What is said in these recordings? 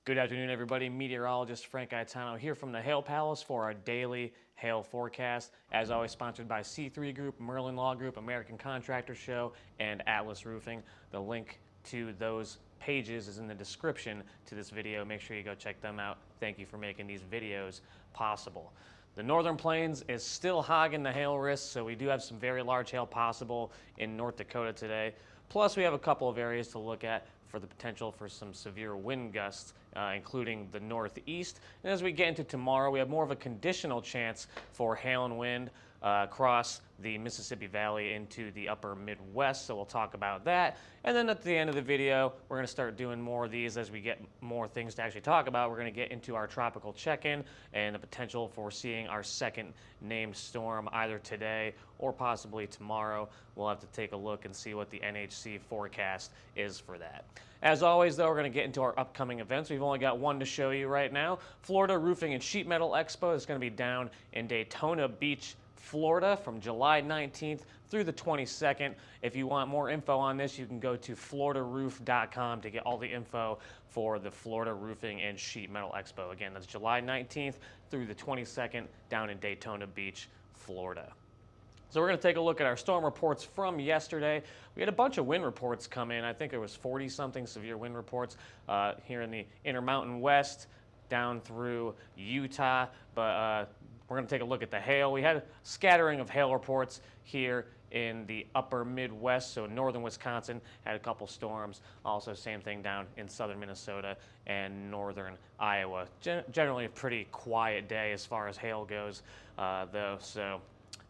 Good afternoon, everybody. Meteorologist Frank Gaetano here from the Hail Palace for our daily hail forecast. As always, sponsored by C3 Group, Merlin Law Group, American Contractor Show, and Atlas Roofing. The link to those pages is in the description to this video. Make sure you go check them out. Thank you for making these videos possible. The Northern Plains is still hogging the hail risk, so we do have some very large hail possible in North Dakota today. Plus, we have a couple of areas to look at for the potential for some severe wind gusts, including the northeast. And as we get into tomorrow, we have more of a conditional chance for hail and wind across the Mississippi Valley into the upper Midwest, so we'll talk about that. And then at the end of the video, we're going to start doing more of these as we get more things to actually talk about. We're going to get into our tropical check-in and the potential for seeing our second named storm either today or possibly tomorrow. We'll have to take a look and see what the NHC forecast is for that. As always, though, we're going to get into our upcoming events. We've only got one to show you right now. Florida Roofing and Sheet Metal Expo is going to be down in Daytona Beach, Florida from July 19th through the 22nd. If you want more info on this, you can go to floridaroof.com to get all the info for the Florida Roofing and Sheet Metal Expo. Again, that's July 19th through the 22nd down in Daytona Beach, Florida. So we're going to take a look at our storm reports from yesterday. We had a bunch of wind reports come in. I think there was 40-something severe wind reports here in the Intermountain West down through Utah, but we're going to take a look at the hail. We had a scattering of hail reports here in the upper Midwest, so northern Wisconsin had a couple storms. Also, same thing down in southern Minnesota and northern Iowa. Generally a pretty quiet day as far as hail goes, though, so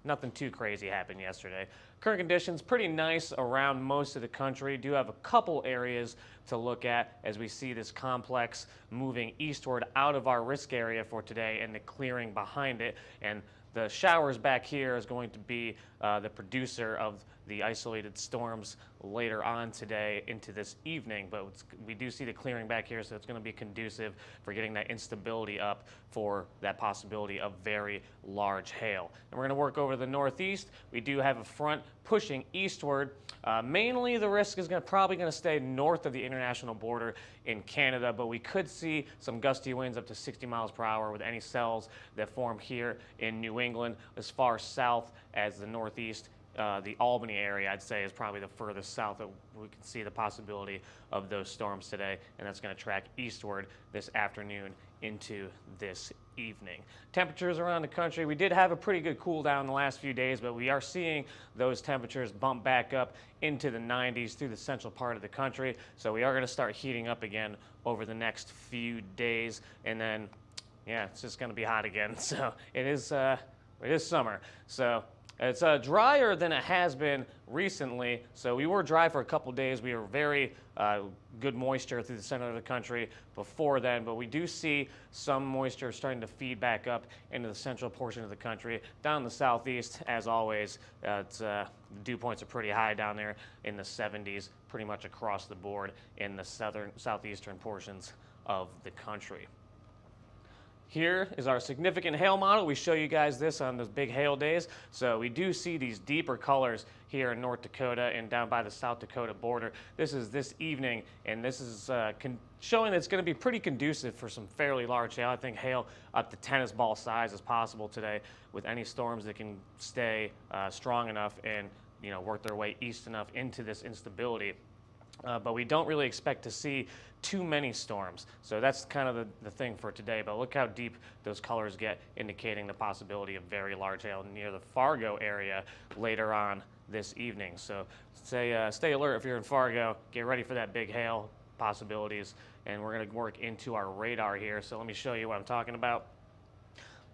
nothing too crazy happened yesterday. Current conditions pretty nice around most of the country. Do have a couple areas to look at as we see this complex moving eastward out of our risk area for today and the clearing behind it. And the showers back here is going to be the producer of the isolated storms later on today into this evening, but we do see the clearing back here, so it's going to be conducive for getting that instability up for that possibility of very large hail. And we're going to work over the northeast. We do have a front pushing eastward. Mainly the risk is probably going to stay north of the international border in Canada, but we could see some gusty winds up to 60 miles per hour with any cells that form here in New England as far south as the northeast. The Albany area, I'd say, is probably the furthest south that we can see the possibility of those storms today, and that's going to track eastward this afternoon into this evening. Temperatures around the country, we did have a pretty good cool down the last few days, but we are seeing those temperatures bump back up into the 90s through the central part of the country, so we are going to start heating up again over the next few days, and then, yeah, it's just going to be hot again. So it is summer. So it's drier than it has been recently, so we were dry for a couple days. We were very good moisture through the center of the country before then, but we do see some moisture starting to feed back up into the central portion of the country. Down in the southeast, as always, the dew points are pretty high down there in the 70s, pretty much across the board in the southeastern portions of the country. Here is our significant hail model. We show you guys this on those big hail days. So we do see these deeper colors here in North Dakota and down by the South Dakota border. This is this evening, and this is showing that it's going to be pretty conducive for some fairly large hail. I think hail up to tennis ball size is possible today with any storms that can stay strong enough and work their way east enough into this instability. But we don't really expect to see too many storms. So that's kind of the thing for today. But look how deep those colors get, indicating the possibility of very large hail near the Fargo area later on this evening. So stay alert if you're in Fargo. Get ready for that big hail possibilities. And we're going to work into our radar here. So let me show you what I'm talking about.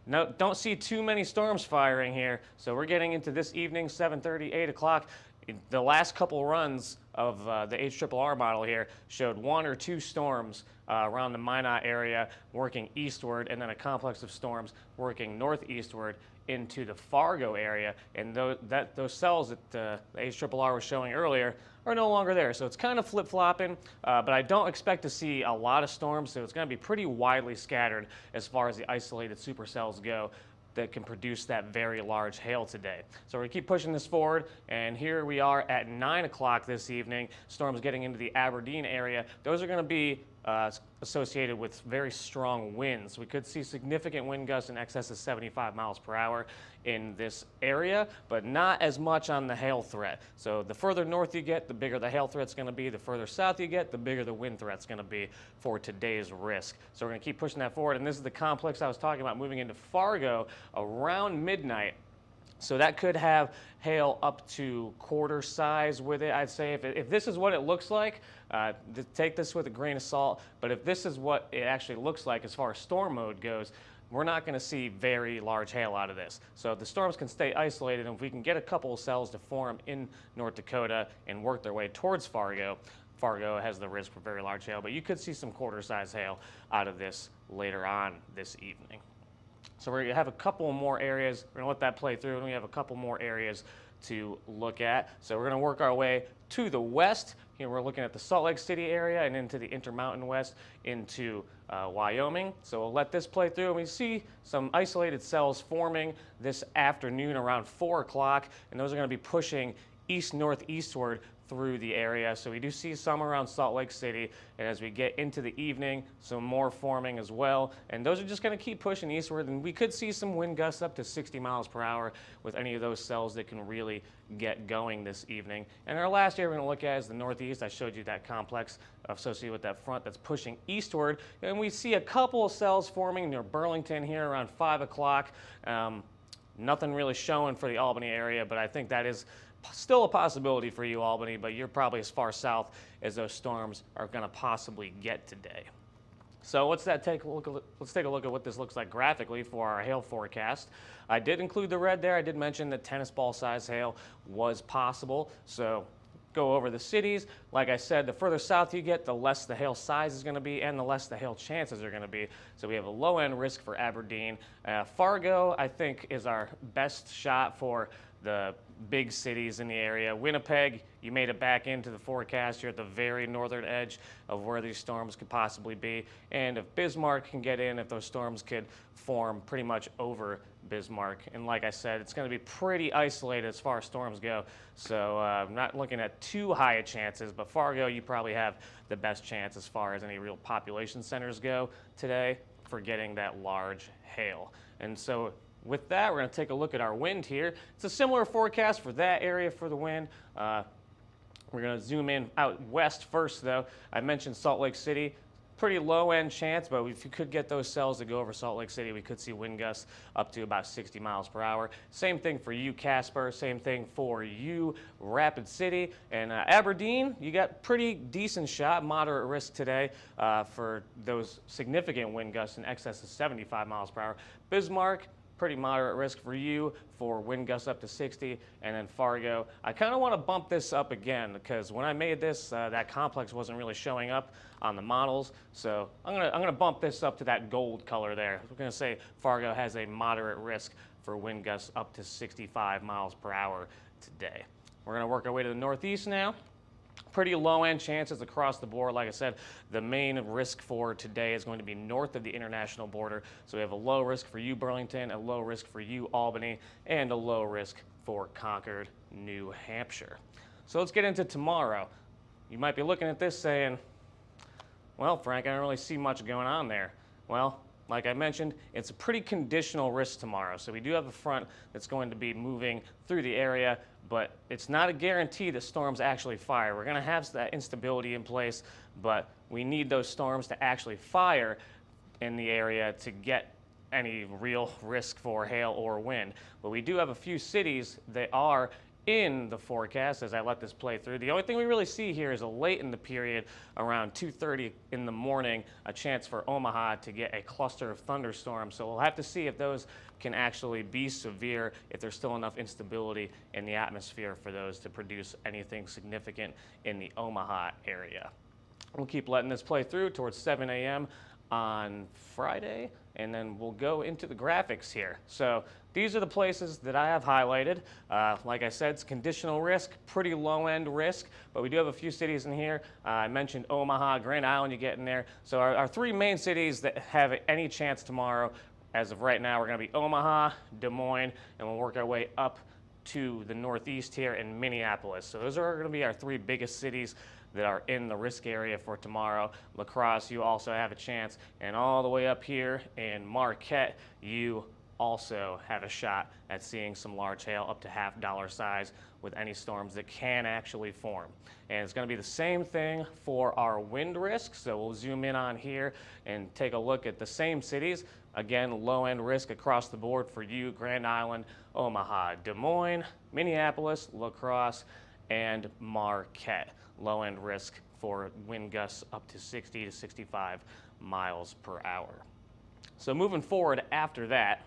No, don't see too many storms firing here. So we're getting into this evening, 7:30, 8 o'clock. The last couple runs of the HRRR model here showed one or two storms around the Minot area working eastward, and then a complex of storms working northeastward into the Fargo area. And those cells that the HRRR was showing earlier are no longer there. So it's kind of flip-flopping, but I don't expect to see a lot of storms, so it's going to be pretty widely scattered as far as the isolated supercells go that can produce that very large hail today. So we're going to keep pushing this forward, and here we are at 9 o'clock this evening. Storms getting into the Aberdeen area. Those are going to be associated with very strong winds. We could see significant wind gusts in excess of 75 miles per hour in this area, but not as much on the hail threat. So the further north you get, the bigger the hail threat's going to be. The further south you get, the bigger the wind threat's going to be for today's risk. So we're going to keep pushing that forward. And this is the complex I was talking about moving into Fargo around midnight. So that could have hail up to quarter size with it, I'd say. If this is what it looks like, take this with a grain of salt. But if this is what it actually looks like as far as storm mode goes, we're not going to see very large hail out of this. So if the storms can stay isolated, and if we can get a couple of cells to form in North Dakota and work their way towards Fargo, Fargo has the risk for very large hail. But you could see some quarter-size hail out of this later on this evening. So we're going to have a couple more areas. We're going to let that play through, and we have a couple more areas to look at. So we're going to work our way to the west. Here we're looking at the Salt Lake City area and into the Intermountain West into Wyoming. So we'll let this play through, and we see some isolated cells forming this afternoon around 4 o'clock, and those are going to be pushing east-northeastward through the area. So we do see some around Salt Lake City, and as we get into the evening, some more forming as well. And those are just going to keep pushing eastward, and we could see some wind gusts up to 60 miles per hour with any of those cells that can really get going this evening. And our last area we're going to look at is the northeast. I showed you that complex associated with that front that's pushing eastward, and we see a couple of cells forming near Burlington here around 5 o'clock. Nothing really showing for the Albany area, but I think that is still a possibility for you, Albany, but you're probably as far south as those storms are going to possibly get today. So let's take a look at what this looks like graphically for our hail forecast. I did include the red there. I did mention that tennis ball size hail was possible. So go over the cities. Like I said, the further south you get, the less the hail size is going to be and the less the hail chances are going to be. So we have a low end risk for Aberdeen. Fargo, I think, is our best shot for the big cities in the area. Winnipeg, you made it back into the forecast. You're at the very northern edge of where these storms could possibly be. And if Bismarck can get in, if those storms could form pretty much over Bismarck. And like I said, it's going to be pretty isolated as far as storms go. So I'm not looking at too high a chances, but Fargo, you probably have the best chance as far as any real population centers go today for getting that large hail. And so with that, we're going to take a look at our wind here. It's a similar forecast for that area for the wind. We're going to zoom in out west first, though. I mentioned Salt Lake City. Pretty low-end chance, but if you could get those cells to go over Salt Lake City, we could see wind gusts up to about 60 miles per hour. Same thing for you, Casper. Same thing for you, Rapid City. And Aberdeen, you got pretty decent shot, moderate risk today for those significant wind gusts in excess of 75 miles per hour. Bismarck, pretty moderate risk for you for wind gusts up to 60, and then Fargo. I kind of want to bump this up again because when I made this, that complex wasn't really showing up on the models. So I'm gonna bump this up to that gold color there. We're gonna say Fargo has a moderate risk for wind gusts up to 65 miles per hour today. We're gonna work our way to the northeast now. Pretty low-end chances across the board. Like I said, the main risk for today is going to be north of the international border. So we have a low risk for you, Burlington, a low risk for you, Albany, and a low risk for Concord, New Hampshire. So let's get into tomorrow. You might be looking at this saying, well, Frank, I don't really see much going on there. Well, like I mentioned, it's a pretty conditional risk tomorrow. So we do have a front that's going to be moving through the area, but it's not a guarantee that storms actually fire. We're going to have that instability in place, but we need those storms to actually fire in the area to get any real risk for hail or wind. But we do have a few cities that are in the forecast as I let this play through. The only thing we really see here is a late in the period around 2:30 in the morning, a chance for Omaha to get a cluster of thunderstorms. So we'll have to see if those can actually be severe, if there's still enough instability in the atmosphere for those to produce anything significant in the Omaha area. We'll keep letting this play through towards 7 a.m. on Friday, and then we'll go into the graphics here. So these are the places that I have highlighted. Like I said, it's conditional risk, pretty low-end risk, but we do have a few cities in here. I mentioned Omaha, Grand Island, you get in there. So our three main cities that have any chance tomorrow, as of right now, we're going to be Omaha, Des Moines, and we'll work our way up to the northeast here in Minneapolis. So those are going to be our three biggest cities that are in the risk area for tomorrow. La Crosse, you also have a chance, and all the way up here in Marquette, you also have a shot at seeing some large hail up to $half size with any storms that can actually form. And it's going to be the same thing for our wind risk. So we'll zoom in on here and take a look at the same cities. Again, low end risk across the board for you: Grand Island, Omaha, Des Moines, Minneapolis, La Crosse, and Marquette. Low end risk for wind gusts up to 60 to 65 miles per hour. So moving forward after that,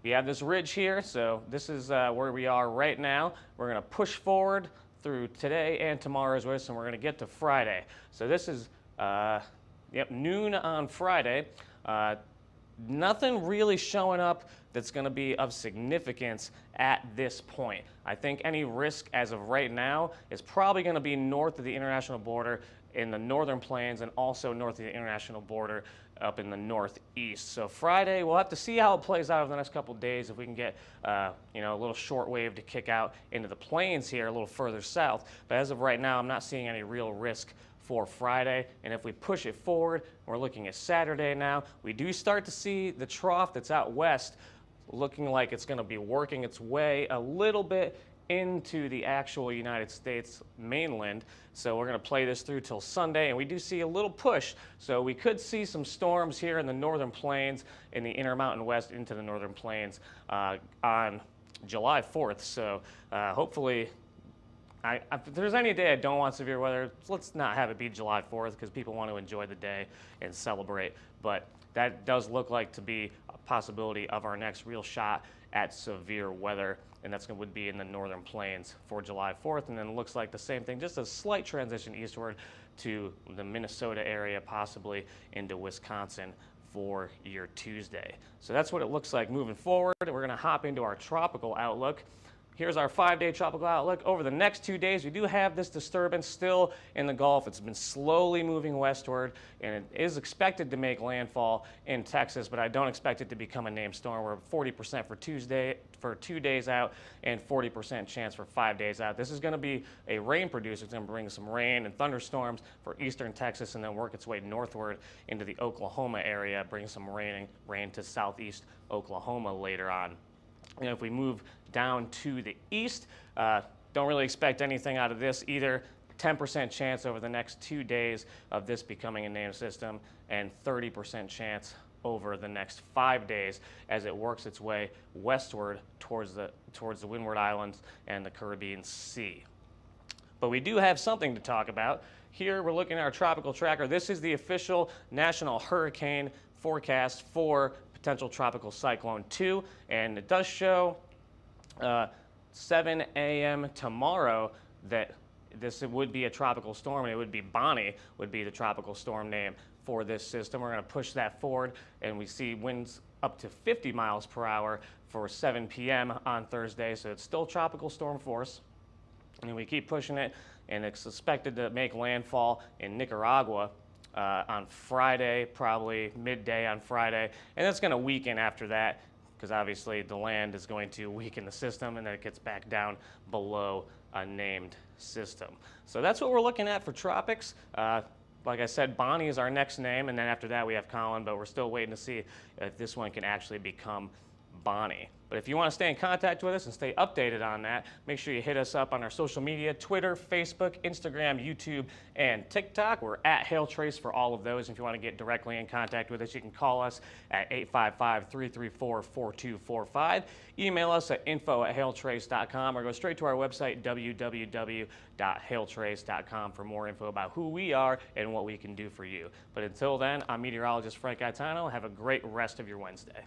we have this ridge here. So this is where we are right now. We're going to push forward through today and tomorrow's risk, and we're going to get to Friday. So this is noon on Friday. Nothing really showing up that's going to be of significance at this point. I think any risk as of right now is probably going to be north of the international border in the northern plains, and also north of the international border up in the northeast. So Friday, we'll have to see how it plays out over the next couple of days, if we can get a little short wave to kick out into the plains here a little further south. But as of right now, I'm not seeing any real risk for Friday. And if we push it forward, we're looking at Saturday now, we do start to see the trough that's out west looking like it's going to be working its way a little bit into the actual United States mainland. So we're going to play this through till Sunday, and we do see a little push. So we could see some storms here in the northern plains, in the Intermountain West into the northern plains on July 4th. So hopefully, if there's any day I don't want severe weather, let's not have it be July 4th, because people want to enjoy the day and celebrate. But that does look like to be a possibility of our next real shot at severe weather, and that's would be in the northern plains for July 4th. And then it looks like the same thing, just a slight transition eastward to the Minnesota area, possibly into Wisconsin for your Tuesday. So that's what it looks like moving forward. We're going to hop into our tropical outlook. Here's our 5-day tropical outlook. Over the next 2 days, we do have this disturbance still in the Gulf. It's been slowly moving westward, and it is expected to make landfall in Texas, but I don't expect it to become a named storm. We're 40% for Tuesday for 2 days out, and 40% chance for 5 days out. This is going to be a rain producer. It's going to bring some rain and thunderstorms for eastern Texas, and then work its way northward into the Oklahoma area, bring some rain to southeast Oklahoma later on. And if we move down to the east, don't really expect anything out of this either. 10% chance over the next 2 days of this becoming a named system, and 30% chance over the next 5 days as it works its way westward towards the Windward Islands and the Caribbean Sea. But we do have something to talk about. Here we're looking at our tropical tracker. This is the official national hurricane forecast for potential tropical cyclone 2, and it does show 7 a.m. tomorrow that this would be a tropical storm, and it would be Bonnie would be the tropical storm name for this system. We're going to push that forward, and we see winds up to 50 miles per hour for 7 p.m. on Thursday, so it's still tropical storm force. And we keep pushing it, and it's suspected to make landfall in Nicaragua on Friday, probably midday on Friday, and it's going to weaken after that, because obviously the land is going to weaken the system, and then it gets back down below a named system. So that's what we're looking at for tropics. Like I said, Bonnie is our next name, and then after that we have Colin, but we're still waiting to see if this one can actually become Bonnie. But if you want to stay in contact with us and stay updated on that, make sure you hit us up on our social media: Twitter, Facebook, Instagram, YouTube, and TikTok. We're at HailTrace for all of those. If you want to get directly in contact with us, you can call us at 855-334-4245. Email us at info@hailtrace.com, or go straight to our website, www.hailtrace.com, for more info about who we are and what we can do for you. But until then, I'm meteorologist Frank Gaetano. Have a great rest of your Wednesday.